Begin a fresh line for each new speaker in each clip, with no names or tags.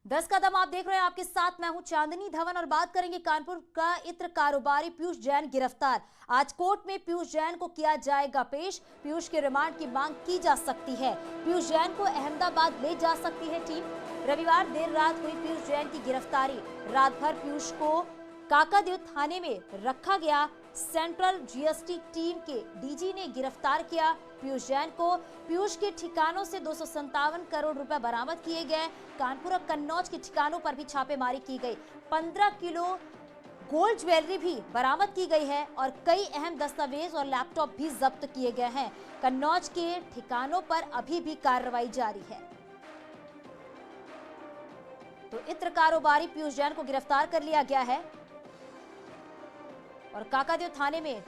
10 कदम आप देख रहे हैं, आपके साथ मैं हूं चांदनी धवन और बात करेंगे कानपुर का इत्र कारोबारी पीयूष जैन गिरफ्तार। आज कोर्ट में पीयूष जैन को किया जाएगा पेश। पीयूष के रिमांड की मांग की जा सकती है। पीयूष जैन को अहमदाबाद ले जा सकती है टीम। रविवार देर रात हुई पीयूष जैन की गिरफ्तारी। रात भर पीयूष को काकादेव थाने में रखा गया। सेंट्रल जीएसटी टीम के डीजी ने गिरफ्तार किया पीयूष जैन को। पीयूष के ठिकानों से 257 करोड़ रुपए बरामद किए गए। कानपुर और कन्नौज के ठिकानों पर भी छापेमारी की गई। 15 किलो गोल्ड ज्वेलरी भी बरामद की गई है और कई अहम दस्तावेज और लैपटॉप भी जब्त किए गए हैं। कन्नौज के ठिकानों पर अभी भी कार्रवाई जारी है। तो इत्र कारोबारी पीयूष जैन को गिरफ्तार कर लिया गया है और काकादेव थाने में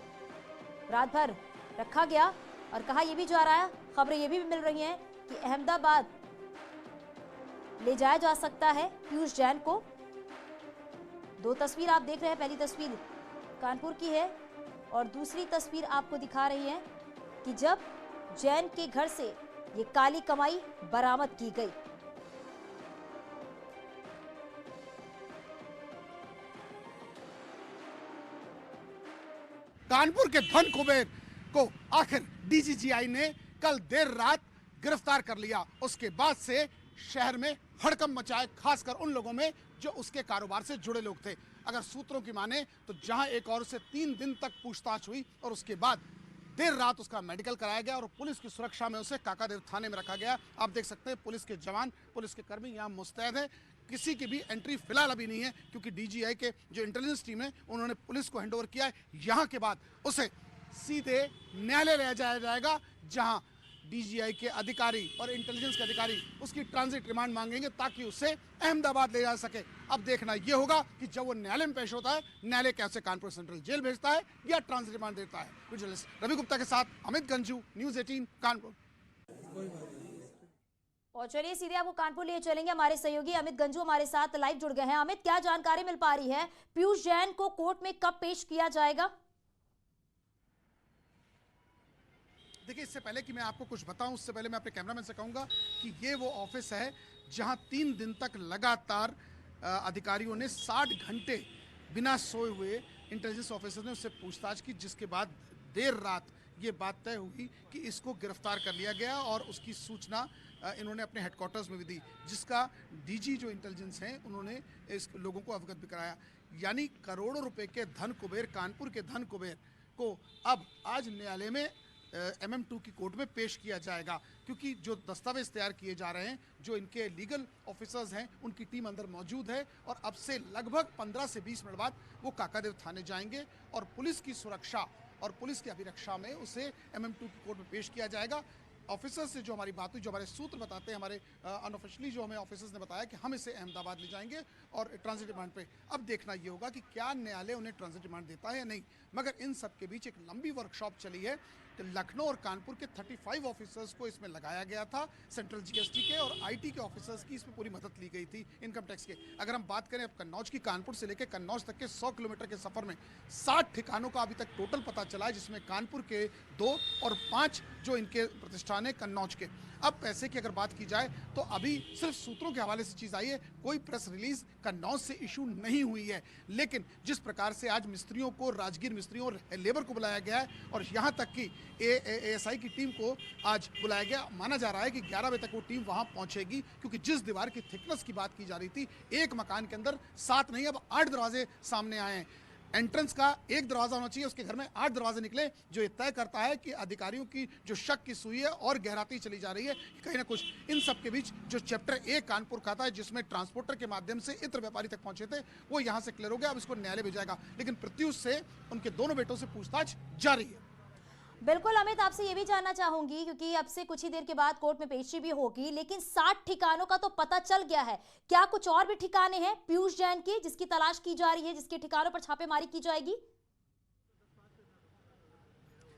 रात भर रखा गया। और कहा यह भी जा रहा है, खबरें ये भी मिल रही हैं कि अहमदाबाद ले जाया जा सकता है पीयूष जैन को। दो तस्वीर आप देख रहे हैं, पहली तस्वीर कानपुर की है और दूसरी तस्वीर आपको दिखा रही है कि जब जैन के घर से ये काली कमाई बरामद की गई।
कानपुर के धन कुबेर को आखिर डीजीजीआई ने कल देर रात गिरफ्तार कर लिया। उसके बाद से शहर में हड़कंप मचाए, खासकर उन लोगों में जो उसके कारोबार से जुड़े लोग थे। अगर सूत्रों की माने तो जहां एक और से 3 दिन तक पूछताछ हुई और उसके बाद देर रात उसका मेडिकल कराया गया और पुलिस की सुरक्षा में उसे काकादेव थाने में रखा गया। आप देख सकते हैं पुलिस के जवान, पुलिस के कर्मी यहाँ मुस्तैद हैं। किसी की भी एंट्री फिलहाल अभी नहीं है क्योंकि डीजीआई के जो इंटेलिजेंस टीम है उन्होंने पुलिस को हैंडओवर किया है। यहाँ के बाद उसे सीधे न्यायालय ले जाया जाएगा जहां डीजीआई के अधिकारी और इंटेलिजेंस के अधिकारी उसकी ट्रांजिट रिमांड मांगेंगे ताकि उसे अहमदाबाद ले जा सके। अब देखना यह होगा कि जब वो न्यायालय में पेश होता है, न्यायालय कैसे कानपुर सेंट्रल जेल भेजता है या ट्रांजिट रिमांड देता है। जर्नलिस्ट रवि गुप्ता के साथ अमित गंजू, न्यूज़ 18 कानपुर।
और चलिए सीधे आपको कानपुर लिए चलेंगे। हमारे सहयोगी अमित गंजू हमारे साथ लाइव जुड़ गए हैं। अमित, क्या जानकारी मिल पा रही है? पीयूष जैन को कोर्ट में कब पेश किया जाएगा?
देखिए, इससे पहले कि मैं आपको कुछ बताऊं, उससे पहले मैं अपने कैमरामैन से कहूंगा कि ये वो ऑफिस है जहां 3 दिन तक लगातार अधिकारियों ने 60 घंटे बिना सोए हुए इंटेलिजेंस ऑफिसर ने उससे पूछताछ की, जिसके बाद देर रात ये बात तय हुई कि इसको गिरफ्तार कर लिया गया और उसकी सूचना इन्होंने अपने हेडक्वार्टर्स में भी दी, जिसका डीजी जो इंटेलिजेंस हैं उन्होंने इस लोगों को अवगत भी कराया। यानी करोड़ों रुपए के धन कुबेर, कानपुर के धन कुबेर को अब आज न्यायालय में MM2 की कोर्ट में पेश किया जाएगा क्योंकि जो दस्तावेज तैयार किए जा रहे हैं, जो इनके लीगल ऑफिसर्स हैं, उनकी टीम अंदर मौजूद है और अब से लगभग 15 से 20 मिनट बाद वो काकादेव थाने जाएंगे और पुलिस की सुरक्षा और पुलिस की अभिरक्षा में उसे MM2 की कोर्ट में पेश किया जाएगा। ऑफिसर से जो हमारी बात हुई, जो हमारे सूत्र बताते हैं, हमारे अनऑफिशियली जो हमें ऑफिसर्स ने बताया कि हम इसे अहमदाबाद ले जाएंगे और ट्रांजिट रिमांड पे। अब देखना ये होगा कि क्या न्यायालय उन्हें ट्रांजिट रिमांड देता है या नहीं। मगर इन सब के बीच एक लंबी वर्कशॉप चली है कि लखनऊ और कानपुर के 35 ऑफिसर्स को इसमें लगाया गया था। सेंट्रल जीएसटी के और आईटी के ऑफिसर्स की इसमें पूरी मदद ली गई थी, इनकम टैक्स के। अगर हम बात करें अब कन्नौज की, कानपुर से लेकर कन्नौज तक के 100 किलोमीटर के सफर में 60 ठिकानों का अभी तक टोटल पता चला है, जिसमें कानपुर के 2 और 5 जो इनके प्रतिष्ठान है कन्नौज के। अब पैसे की अगर बात की जाए तो अभी सिर्फ सूत्रों के हवाले से चीज आई है, कोई प्रेस रिलीज कन्नौज से इशू नहीं हुई है। लेकिन जिस प्रकार से आज मिस्त्रियों को, राजगीर मिस्त्रियों और लेबर को बुलाया गया है और यहाँ तक कि ASI की टीम को आज बुलाया गया, माना जा रहा है कि 11 बजे तक वो टीम वहाँ पहुँचेगी क्योंकि जिस दीवार की थिकनेस की बात की जा रही थी, एक मकान के अंदर 7 नहीं अब 8 दरवाजे सामने आए हैं। एंट्रेंस का एक दरवाजा होना चाहिए, उसके घर में 8 दरवाजे निकले, जो ये तय करता है कि अधिकारियों की जो शक की सुई है और गहराती चली जा रही है कहीं ना कुछ। इन सब के बीच जो चैप्टर 1 कानपुर का था, जिसमें ट्रांसपोर्टर के माध्यम से इत्र व्यापारी तक पहुंचे थे, वो यहां से क्लियर हो गया। अब इसको न्यायालय भेजाएगा, लेकिन प्रत्युष से उनके दोनों बेटों से पूछताछ जारी है।
बिल्कुल अमित, आपसे ये भी जानना चाहूंगी क्योंकि अब से कुछ ही देर के बाद कोर्ट में पेशी भी होगी, लेकिन 60 ठिकानों का तो पता चल गया है। क्या कुछ और भी ठिकाने हैं पीयूष जैन के जिसकी तलाश की जा रही है, जिसके ठिकानों पर छापेमारी की जाएगी?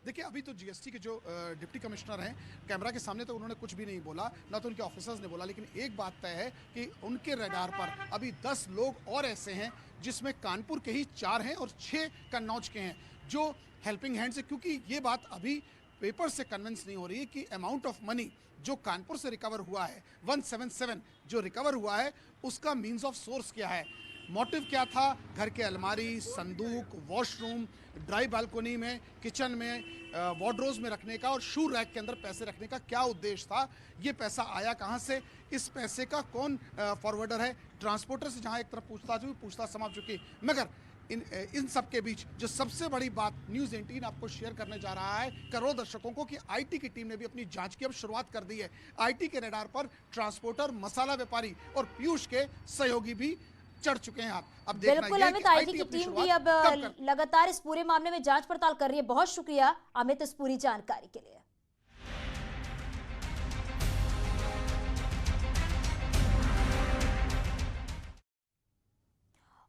देखिए, अभी तो जीएसटी के जो डिप्टी कमिश्नर हैं, कैमरा के सामने तो उन्होंने कुछ भी नहीं बोला, ना तो उनके ऑफिसर्स ने बोला। लेकिन एक बात तय है कि उनके रडार पर अभी 10 लोग और ऐसे हैं जिसमें कानपुर के ही 4 हैं और 6 कन्नौज के हैं जो हेल्पिंग हैंड्स है, क्योंकि ये बात अभी पेपर से कन्विंस नहीं हो रही है कि अमाउंट ऑफ मनी जो कानपुर से रिकवर हुआ है 177 जो रिकवर हुआ है उसका मीन्स ऑफ सोर्स क्या है, मोटिव क्या था, घर के अलमारी, संदूक, वॉशरूम, ड्राई बालकोनी में, किचन में, वार्डरोब्स में रखने का और शू रैक के अंदर पैसे रखने का क्या उद्देश्य था, ये पैसा आया कहाँ से, इस पैसे का कौन फॉरवर्डर है। ट्रांसपोर्टर से जहाँ एक तरफ पूछताछ समाप्त चुकी, मगर इन सब के बीच जो सबसे बड़ी बात न्यूज़ 18 आपको शेयर करने जा रहा है करोड़ों दर्शकों को कि आईटी की टीम ने भी अपनी जांच की अब शुरुआत कर दी है। आईटी के रडार पर ट्रांसपोर्टर, मसाला व्यापारी और पीयूष के सहयोगी भी चढ़ चुके हैं। आप अब देखना
बिल्कुल
है
अमित,
कि
आईटी की टीम भी अब लगातार इस पूरे मामले में जांच पड़ताल कर रही है। बहुत शुक्रिया अमित इस पूरी जानकारी के लिए।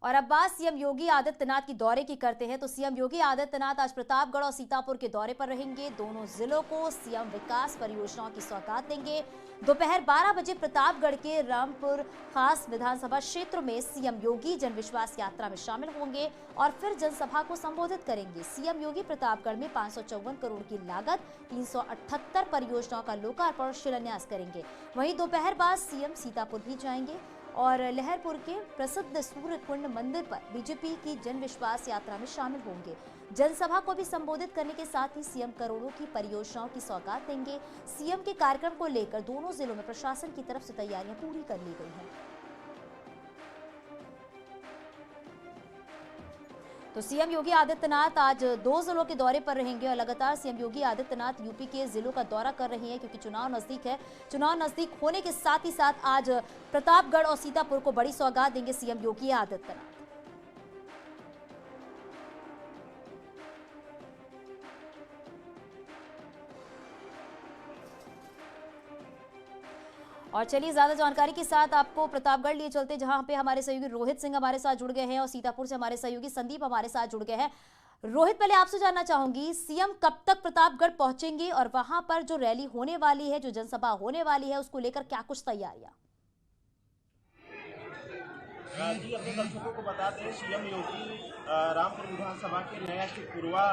और अब बात सीएम योगी आदित्यनाथ की दौरे की करते हैं। तो सीएम योगी आदित्यनाथ आज प्रतापगढ़ और सीतापुर के दौरे पर रहेंगे। दोनों जिलों को सीएम विकास परियोजनाओं की सौगात देंगे। दोपहर 12 बजे प्रतापगढ़ के रामपुर खास विधानसभा क्षेत्र में सीएम योगी जन विश्वास यात्रा में शामिल होंगे और फिर जनसभा को संबोधित करेंगे। सीएम योगी प्रतापगढ़ में 554 करोड़ की लागत 378 परियोजनाओं का लोकार्पण और शिलान्यास करेंगे। वहीं दोपहर बाद सीएम सीतापुर भी जाएंगे और लहरपुर के प्रसिद्ध सूर्य कुंड मंदिर पर बीजेपी की जन विश्वास यात्रा में शामिल होंगे। जनसभा को भी संबोधित करने के साथ ही सीएम करोड़ों की परियोजनाओं की सौगात देंगे। सीएम के कार्यक्रम को लेकर दोनों जिलों में प्रशासन की तरफ से तैयारियां पूरी कर ली गई हैं। तो सीएम योगी आदित्यनाथ आज 2 जिलों के दौरे पर रहेंगे और लगातार सीएम योगी आदित्यनाथ यूपी के जिलों का दौरा कर रहे हैं क्योंकि चुनाव नजदीक है। चुनाव नजदीक होने के साथ ही साथ आज प्रतापगढ़ और सीतापुर को बड़ी सौगात देंगे सीएम योगी आदित्यनाथ। और चलिए ज्यादा जानकारी के साथ आपको प्रतापगढ़ लिए चलते, जहां पे हमारे सहयोगी रोहित सिंह हमारे साथ जुड़ गए हैं और सीतापुर से हमारे सहयोगी संदीप हमारे साथ जुड़ गए हैं। रोहित, पहले आपसे जानना चाहूंगी, सीएम कब तक प्रतापगढ़ पहुंचेंगे और वहां पर जो रैली होने वाली है, जो जनसभा होने वाली है, उसको लेकर क्या कुछ तैयारियां?
जी, अपने दर्शकों को बता दें, सीएम योगी रामपुर विधानसभा के नया चितपुरवा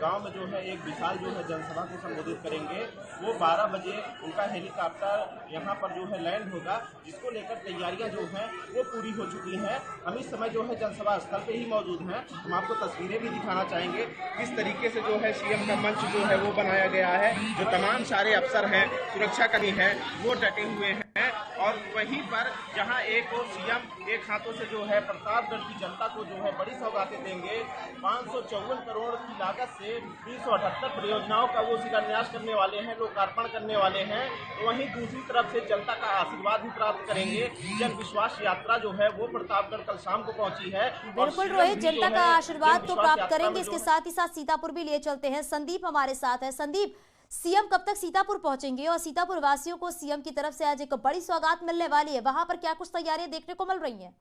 गांव में जो है एक विशाल जो है जनसभा को संबोधित करेंगे। वो 12 बजे उनका हेलीकॉप्टर यहां पर जो है लैंड होगा, जिसको लेकर तैयारियां जो हैं वो पूरी हो चुकी हैं। हम इस समय जो है जनसभा स्थल पे ही मौजूद हैं। हम आपको तस्वीरें भी दिखाना चाहेंगे किस तरीके से जो है सीएम का मंच जो है वो बनाया गया है। जो तमाम सारे अफसर हैं, सुरक्षाकर्मी हैं, वो डटे हुए हैं और वहीं पर जहां एक और सीएम एक हाथों से जो है प्रतापगढ़ की जनता को जो है बड़ी सौगातें देंगे। 554 करोड़ की लागत से 378 परियोजनाओं का वो शिलान्यास करने वाले हैं, लोकार्पण करने वाले हैं। तो वहीं दूसरी तरफ से जनता का आशीर्वाद भी प्राप्त करेंगे। जन विश्वास यात्रा जो है वो प्रतापगढ़ कल शाम को पहुंची है।
बिल्कुल रोहित, जनता का आशीर्वाद तो प्राप्त करेंगे, इसके साथ ही साथ सीतापुर भी लिए चलते हैं। संदीप हमारे साथ है। संदीप, सीएम कब तक सीतापुर पहुंचेंगे और सीतापुर वासियों को सीएम की तरफ से आज एक बड़ी सौगात मिलने वाली है, वहां पर क्या कुछ तैयारियां देखने को मिल रही हैं?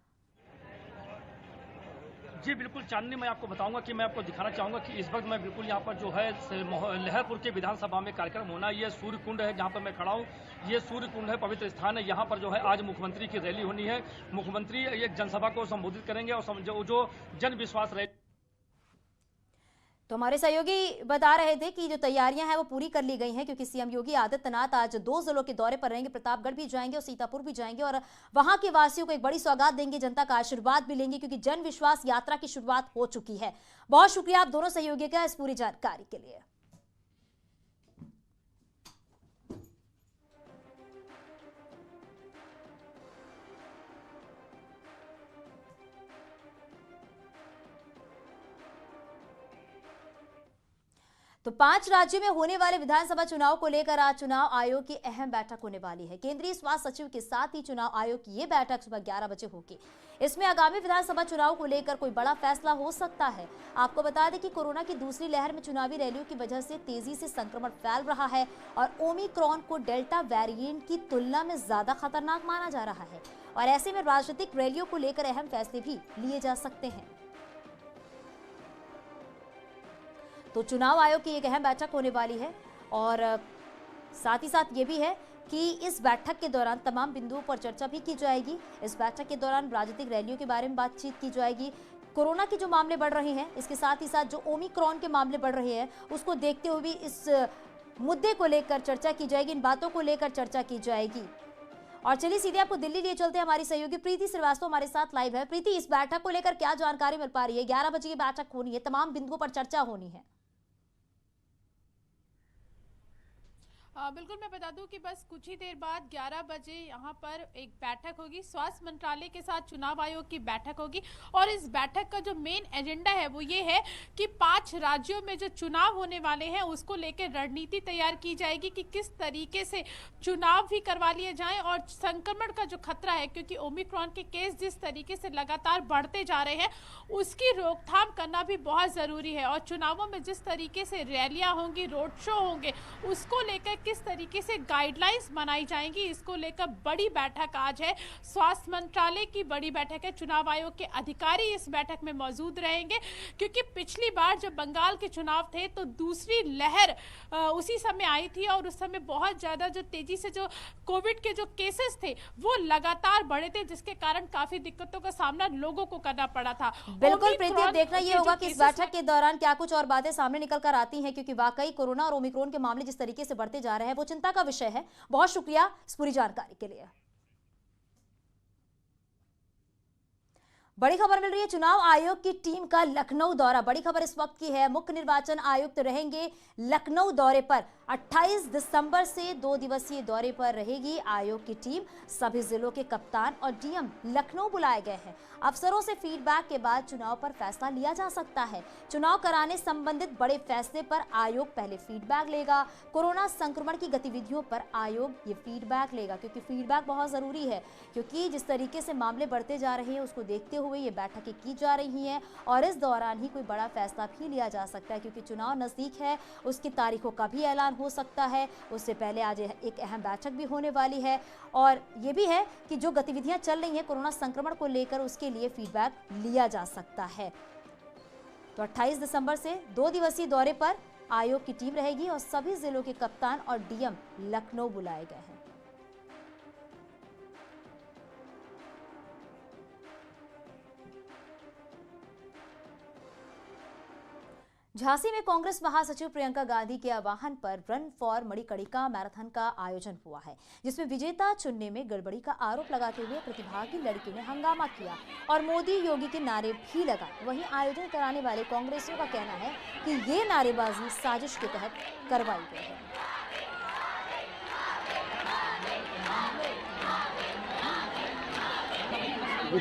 जी बिल्कुल चांदनी, मैं आपको बताऊंगा कि मैं आपको दिखाना चाहूंगा कि इस वक्त मैं बिल्कुल यहाँ पर जो है लहरपुर के विधानसभा में कार्यक्रम होना, ये सूर्य कुंड है जहाँ पर मैं खड़ा हूँ। ये सूर्य कुंड है, पवित्र स्थान है। यहाँ पर जो है आज मुख्यमंत्री की रैली होनी है। मुख्यमंत्री एक जनसभा को संबोधित करेंगे और जो जन विश्वास रैली।
तो हमारे सहयोगी बता रहे थे कि जो तैयारियां हैं वो पूरी कर ली गई हैं क्योंकि सीएम योगी आदित्यनाथ आज 2 जिलों के दौरे पर रहेंगे। प्रतापगढ़ भी जाएंगे और सीतापुर भी जाएंगे और वहां के वासियों को एक बड़ी सौगात देंगे, जनता का आशीर्वाद भी लेंगे क्योंकि जन विश्वास यात्रा की शुरुआत हो चुकी है। बहुत शुक्रिया आप दोनों सहयोगी का इस पूरी जानकारी के लिए। तो 5 राज्यों में होने वाले विधानसभा चुनाव को लेकर आज चुनाव आयोग की अहम बैठक होने वाली है। केंद्रीय स्वास्थ्य सचिव के साथ ही चुनाव आयोग की ये बैठक सुबह 11 बजे होगी। इसमें आगामी विधानसभा चुनाव को लेकर कोई बड़ा फैसला हो सकता है। आपको बता दें कि कोरोना की दूसरी लहर में चुनावी रैलियों की वजह से तेजी से संक्रमण फैल रहा है और ओमिक्रॉन को डेल्टा वेरिएंट की तुलना में ज्यादा खतरनाक माना जा रहा है और ऐसे में राजनीतिक रैलियों को लेकर अहम फैसले भी लिए जा सकते हैं। तो चुनाव आयोग की एक अहम बैठक होने वाली है और साथ ही साथ ये भी है कि इस बैठक के दौरान तमाम बिंदुओं पर चर्चा भी की जाएगी। इस बैठक के दौरान राजनीतिक रैलियों के बारे में बातचीत की जाएगी। कोरोना के जो मामले बढ़ रहे हैं, इसके साथ ही साथ जो ओमिक्रॉन के मामले बढ़ रहे हैं, उसको देखते हुए भी इस मुद्दे को लेकर चर्चा की जाएगी, इन बातों को लेकर चर्चा की जाएगी। और चलिए सीधे आपको दिल्ली लिए चलते हैं। हमारी सहयोगी प्रीति श्रीवास्तव हमारे साथ लाइव है। प्रीति, इस बैठक को लेकर क्या जानकारी मिल पा रही है? 11 बजे की बैठक होनी है, तमाम बिंदुओं पर चर्चा होनी है।
बिल्कुल, मैं बता दूं कि बस कुछ ही देर बाद 11 बजे यहाँ पर एक बैठक होगी। स्वास्थ्य मंत्रालय के साथ चुनाव आयोग की बैठक होगी और इस बैठक का जो मेन एजेंडा है वो ये है कि 5 राज्यों में जो चुनाव होने वाले हैं उसको लेकर रणनीति तैयार की जाएगी कि किस तरीके से चुनाव भी करवा लिए जाएं। और संक्रमण का जो खतरा है, क्योंकि ओमिक्रॉन के केस जिस तरीके से लगातार बढ़ते जा रहे हैं, उसकी रोकथाम करना भी बहुत ज़रूरी है। और चुनावों में जिस तरीके से रैलियाँ होंगी, रोड शो होंगे, उसको लेकर किस तरीके से गाइडलाइंस बनाई जाएंगी, इसको लेकर बड़ी बैठक आज है। स्वास्थ्य मंत्रालय की बड़ी बैठक है। चुनाव आयोग के अधिकारी इस बैठक में मौजूद रहेंगे, क्योंकि पिछली बार जब बंगाल के चुनाव थे तो दूसरी लहर उसी समय आई थी और उस समय बहुत ज्यादा जो तेजी से जो कोविड के जो केसेस थे वो लगातार बढ़े थे, जिसके कारण काफी दिक्कतों का सामना लोगों को करना पड़ा था।
बिल्कुल प्रीति, अब देखना ये होगा कि इस बैठक के दौरान क्या कुछ और बातें सामने निकल कर आती हैं, क्योंकि वाकई कोरोना और ओमिक्रॉन के मामले जिस तरीके से बढ़ते जा रहे हैं वो चिंता का विषय है। बहुत शुक्रिया इस पूरी जानकारी के लिए। बड़ी खबर मिल रही है चुनाव आयोग की टीम का लखनऊ दौरा। बड़ी खबर इस वक्त की है, मुख्य निर्वाचन आयुक्त रहेंगे लखनऊ दौरे पर। 28 दिसंबर से 2 दिवसीय दौरे पर रहेगी आयोग की टीम। सभी जिलों के कप्तान और डीएम लखनऊ बुलाए गए हैं। अफसरों से फीडबैक के बाद चुनाव पर फैसला लिया जा सकता है। चुनाव कराने संबंधित बड़े फैसले पर आयोग पहले फीडबैक लेगा। कोरोना संक्रमण की गतिविधियों पर आयोग ये फीडबैक लेगा, क्योंकि फीडबैक बहुत जरूरी है, क्योंकि जिस तरीके से मामले बढ़ते जा रहे हैं उसको देखते हुए ये बैठकें की जा रही हैं और इस दौरान ही कोई बड़ा फैसला भी लिया जा सकता है, क्योंकि चुनाव नजदीक है, उसकी तारीखों का भी ऐलान हो सकता है। उससे पहले आज एक अहम बैठक भी होने वाली है और ये भी है कि जो गतिविधियां चल रही हैं कोरोना संक्रमण को लेकर, उसके लिए फीडबैक लिया जा सकता है। तो 28 दिसंबर से 2 दिवसीय दौरे पर आयोग की टीम रहेगी और सभी जिलों के कप्तान और डीएम लखनऊ बुलाए गए हैं। झांसी में कांग्रेस महासचिव प्रियंका गांधी के आह्वान पर रन फॉर मणिकर्णिका मैराथन का आयोजन हुआ है, जिसमें विजेता चुनने में गड़बड़ी का आरोप लगाते हुए प्रतिभागी लड़की ने हंगामा किया और मोदी योगी के नारे भी लगाए। वहीं आयोजन कराने वाले कांग्रेसियों का कहना है कि ये नारेबाजी साजिश के तहत करवाई गई है।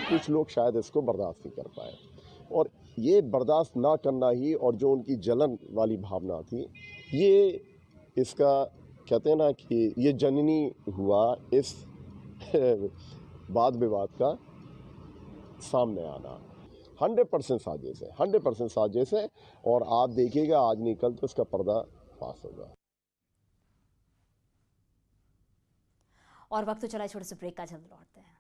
कुछ लोग शायद इसको बर्दाश्त नहीं कर पाए और ये बर्दाश्त ना करना ही और जो उनकी जलन वाली भावना थी, ये इसका कहते हैं ना कि ये जननी हुआ इस वाद विवाद का सामने आना। 100% साजिश है, 100% साजिश है और आप देखिएगा आज नहीं कल तो इसका पर्दा फाश होगा।
और वक्त तो चला छोटे से ब्रेक का, जल्द लौटते हैं।